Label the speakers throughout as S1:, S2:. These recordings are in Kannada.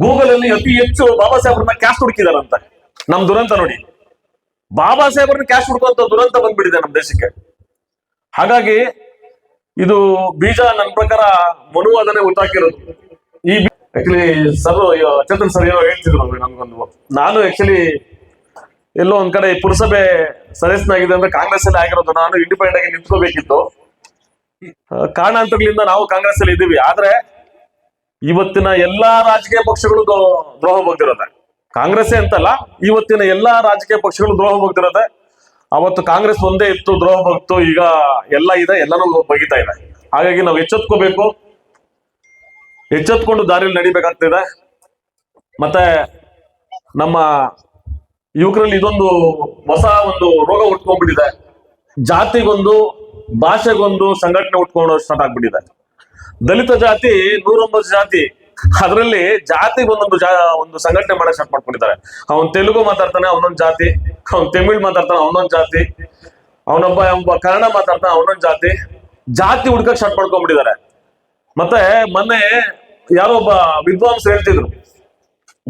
S1: ಗೂಗಲ್ ಅಲ್ಲಿ ಅತಿ ಹೆಚ್ಚು ಬಾಬಾ ಸಾಹೇಬ್ರನ್ನ ಕ್ಯಾಶ್ ಹುಡುಕಿದಾರಂತೆ. ನಮ್ ದುರಂತ ನೋಡಿ, ಬಾಬಾ ಸಾಹೇಬ್ರನ್ನ ಕ್ಯಾಶ್ ಹುಡುಕುವಂತ ದುರಂತ ಬಂದ್ಬಿಟ್ಟಿದೆ ನಮ್ಮ ದೇಶಕ್ಕೆ. ಹಾಗಾಗಿ ಇದು ಬೀಜ ನನ್ನ ಪ್ರಕಾರ ಮನುವಾದನೆ ಹುಟ್ಟಾಕಿರೋದು. ಈ ಆಕ್ಚುಲಿ ಸರ್ ಚೇತನ್ ಸರ್ ಏನೋ ಹೇಳ್ತಿದ್ರು ನನ್ಗೊಂದು, ನಾನು ಆಕ್ಚುಲಿ ಎಲ್ಲೋ ಒಂದ್ ಕಡೆ ಪುರಸಭೆ ಸದಸ್ಯನಾಗಿದೆ ಅಂದ್ರೆ ಕಾಂಗ್ರೆಸ್ ಅಲ್ಲಿ ಆಗಿರೋದು. ನಾನು ಇಂಡಿಪೆಂಡೆಂಟ್ ಆಗಿ ನಿಂತ್ಕೋಬೇಕಿತ್ತು, ಕಾರಣಾಂತರಗಳಿಂದ ನಾವು ಕಾಂಗ್ರೆಸ್ ಅಲ್ಲಿ ಇದ್ದೀವಿ. ಆದ್ರೆ ಇವತ್ತಿನ ಎಲ್ಲಾ ರಾಜಕೀಯ ಪಕ್ಷಗಳು ದ್ರೋಹ ಬಗ್ದಿರೋದೆ. ಕಾಂಗ್ರೆಸ್ಸೇ ಅಂತಲ್ಲ, ಇವತ್ತಿನ ಎಲ್ಲಾ ರಾಜಕೀಯ ಪಕ್ಷಗಳು ದ್ರೋಹ ಬಗ್ದಿರೋದೆ. ಅವತ್ತು ಕಾಂಗ್ರೆಸ್ ಒಂದೇ ಇತ್ತು, ದ್ರೋಹ ಬಗ್ತು. ಈಗ ಎಲ್ಲ ಇದೆ, ಎಲ್ಲನೂ ಬಗಿತಾ ಇದೆ. ಹಾಗಾಗಿ ನಾವು ಎಚ್ಚೆತ್ಕೋಬೇಕು, ಎಚ್ಚೆತ್ಕೊಂಡು ದಾರಿಯಲ್ಲಿ ನಡಿಬೇಕಾಗ್ತಿದೆ. ಮತ್ತೆ ನಮ್ಮ ಯುವಕರಲ್ಲಿ ಇದೊಂದು ಹೊಸ ಒಂದು ರೋಗ ಉಟ್ಕೊಂಡ್ಬಿಟ್ಟಿದೆ. ಜಾತಿಗೊಂದು ಭಾಷೆಗೊಂದು ಸಂಘಟನೆ ಉಟ್ಕೊಂಡು ಸ್ಟಾರ್ಟ್ ಆಗ್ಬಿಟ್ಟಿದೆ. ದಲಿತ ಜಾತಿ 109 ಜಾತಿ, ಅದರಲ್ಲಿ ಜಾತಿಗೊಂದೊಂದು ಒಂದು ಸಂಘಟನೆ ಮಾಡಕ್ ಸ್ಟಾರ್ಟ್ ಮಾಡ್ಕೊಂಡಿದ್ದಾರೆ. ಅವನ್ ತೆಲುಗು ಮಾತಾಡ್ತಾನೆ ಅವನೊಂದ್ ಜಾತಿ, ಅವ್ನ್ ತಮಿಳ್ ಮಾತಾಡ್ತಾನೆ ಅವನೊಂದ್ ಜಾತಿ, ಅವನೊಬ್ಬ ಕನ್ನಡ ಮಾತಾಡ್ತಾನೆ ಅವನೊಂದ್ ಜಾತಿ. ಜಾತಿ ಹುಡ್ಕಕ್ ಸ್ಟಾರ್ಟ್ ಮಾಡ್ಕೊಂಡ್ಬಿಟ್ಟಿದ್ದಾರೆ. ಮತ್ತೆ ಮೊನ್ನೆ ಯಾರೋ ಒಬ್ಬ ವಿದ್ವಾಂಸರು ಹೇಳ್ತಿದ್ರು,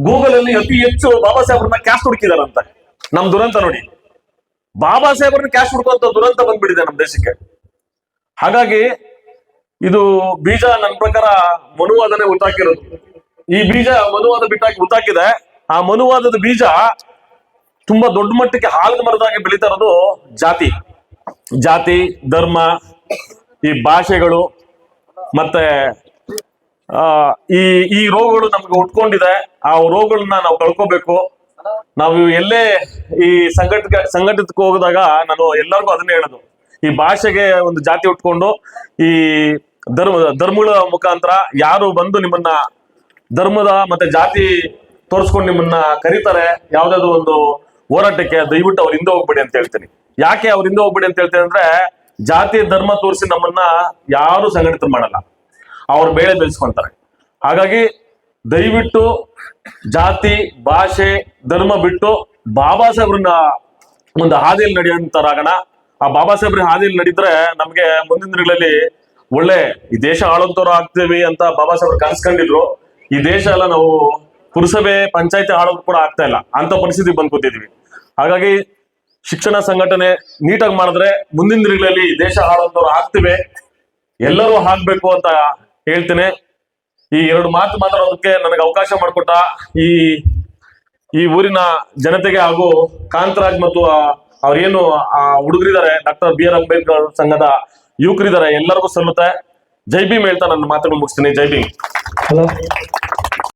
S1: ಗೂಗಲ್ ಅಲ್ಲಿ ಅತಿ ಹೆಚ್ಚು ಬಾಬಾ ಸಾಹೇಬ್ರನ್ನ ಕ್ಯಾಶ್ ಹುಡುಕಿದಾರಂತೆ. ನಮ್ ದುರಂತ ನೋಡಿ, ಬಾಬಾ ಸಾಹೇಬ್ರನ್ನ ಕ್ಯಾಶ್ ಹುಡುಕುವಂತ ದುರಂತ ಬಂದ್ಬಿಟ್ಟಿದೆ ನಮ್ಮ ದೇಶಕ್ಕೆ. ಹಾಗಾಗಿ ಇದು ಬೀಜ ನನ್ನ ಪ್ರಕಾರ ಮನುವಾದನೆ ಹುಟ್ಟಾಕಿರೋದು. ಈ ಬೀಜ ಮನುವಾದ ಹುಟ್ಟಾಕಿದೆ. ಆ ಮನುವಾದದ ಬೀಜ ತುಂಬಾ ದೊಡ್ಡ ಮಟ್ಟಕ್ಕೆ ಆಲದ ಮರದಾಗಿ ಬೆಳೀತಾ ಇರೋದು ಜಾತಿ, ಧರ್ಮ, ಈ ಭಾಷೆಗಳು, ಮತ್ತೆ ಈ ರೋಗಗಳು ನಮ್ಗೆ ಉಟ್ಕೊಂಡಿದೆ. ಆ ರೋಗಗಳನ್ನ ನಾವು ಕಳ್ಕೋಬೇಕು. ನಾವು ಎಲ್ಲೇ ಈ ಸಂಘಟಿತಕ್ಕೆ ಹೋಗಿದಾಗ ನಾನು ಎಲ್ಲರಿಗೂ ಅದನ್ನೇ ಹೇಳೋದು, ಈ ಭಾಷೆಗೆ ಒಂದು ಜಾತಿ ಉಟ್ಕೊಂಡು ಈ ಧರ್ಮಗಳ ಮುಖಾಂತರ ಯಾರು ಬಂದು ನಿಮ್ಮನ್ನ ಧರ್ಮದ ಮತ್ತೆ ಜಾತಿ ತೋರಿಸ್ಕೊಂಡು ನಿಮ್ಮನ್ನ ಕರೀತಾರೆ ಯಾವ್ದಾದ್ರು ಒಂದು ಹೋರಾಟಕ್ಕೆ, ದಯವಿಟ್ಟು ಅವ್ರ ಹಿಂದೆ ಹೋಗ್ಬೇಡಿ ಅಂತ ಹೇಳ್ತೀನಿ. ಯಾಕೆ ಅವ್ರ ಹಿಂದೆ ಹೋಗ್ಬೇಡಿ ಅಂತ ಹೇಳ್ತೀನಿ ಅಂದ್ರೆ, ಜಾತಿ ಧರ್ಮ ತೋರಿಸಿ ನಮ್ಮನ್ನ ಯಾರು ಸಂಘಟಿತ ಮಾಡಲ್ಲ, ಅವ್ರ ಬೇಳೆ ಬೆಳೆಸ್ಕೊಂತಾರೆ. ಹಾಗಾಗಿ ದಯವಿಟ್ಟು ಜಾತಿ, ಭಾಷೆ, ಧರ್ಮ ಬಿಟ್ಟು ಬಾಬಾ ಸಾಹೇಬ್ರನ್ನ ಒಂದು ಹಾದಿಯಲ್ಲಿ ನಡೆಯುವಂತರಾಗೋಣ. ಆ ಬಾಬಾ ಸಾಹೇಬ್ರ ಹಾದಿಯಲ್ಲಿ ನಡೀದ್ರೆ ನಮ್ಗೆ ಮುಂದಿನ ದಿನಗಳಲ್ಲಿ ಒಳ್ಳೆ ಈ ದೇಶ ಆಳೋಂತವ್ರು ಆಗ್ತೀವಿ ಅಂತ ಬಾಬಾ ಸಾಹೇಬ್ರು ಕನ್ಸ್ಕೊಂಡಿದ್ರು. ಈ ದೇಶ ಎಲ್ಲ ನಾವು ಪುರಸಭೆ ಪಂಚಾಯತಿ ಆಳೋದು ಕೂಡ ಆಗ್ತಾ ಇಲ್ಲ, ಅಂತ ಪರಿಸ್ಥಿತಿ ಬಂದ್ ಕೂತಿದೀವಿ. ಹಾಗಾಗಿ ಶಿಕ್ಷಣ ಸಂಘಟನೆ ನೀಟಾಗಿ ಮಾಡಿದ್ರೆ ಮುಂದಿನ ದಿನಗಳಲ್ಲಿ ದೇಶ ಆಳೋಂತವ್ರು ಆಗ್ತಿವೆ, ಎಲ್ಲರೂ ಆಗ್ಬೇಕು ಅಂತ ಹೇಳ್ತೀನಿ. ಈ 2 ಮಾತು ಮಾತಾಡೋದಕ್ಕೆ ನನಗೆ ಅವಕಾಶ ಮಾಡಿಕೊಟ್ಟ ಈ ಊರಿನ ಜನತೆಗೆ ಹಾಗೂ ಕಾಂತರಾಜ್ ಮತ್ತು ಅವ್ರೇನು ಹುಡುಗರಿದ್ದಾರೆ, ಡಾಕ್ಟರ್ BR ಅಂಬೇಡ್ಕರ್ ಸಂಘದ ಯುವಕರಿದ್ದಾರೆ, ಎಲ್ಲರಿಗೂ ಸಲ್ಲುತ್ತೆ. ಜೈ ಭೀಮ್ ಹೇಳ್ತಾ ನನ್ನ ಮಾತುಗಳು ಮುಗಿಸ್ತೀನಿ. ಜೈ ಭೀಮ್.
S2: ಹಲೋ.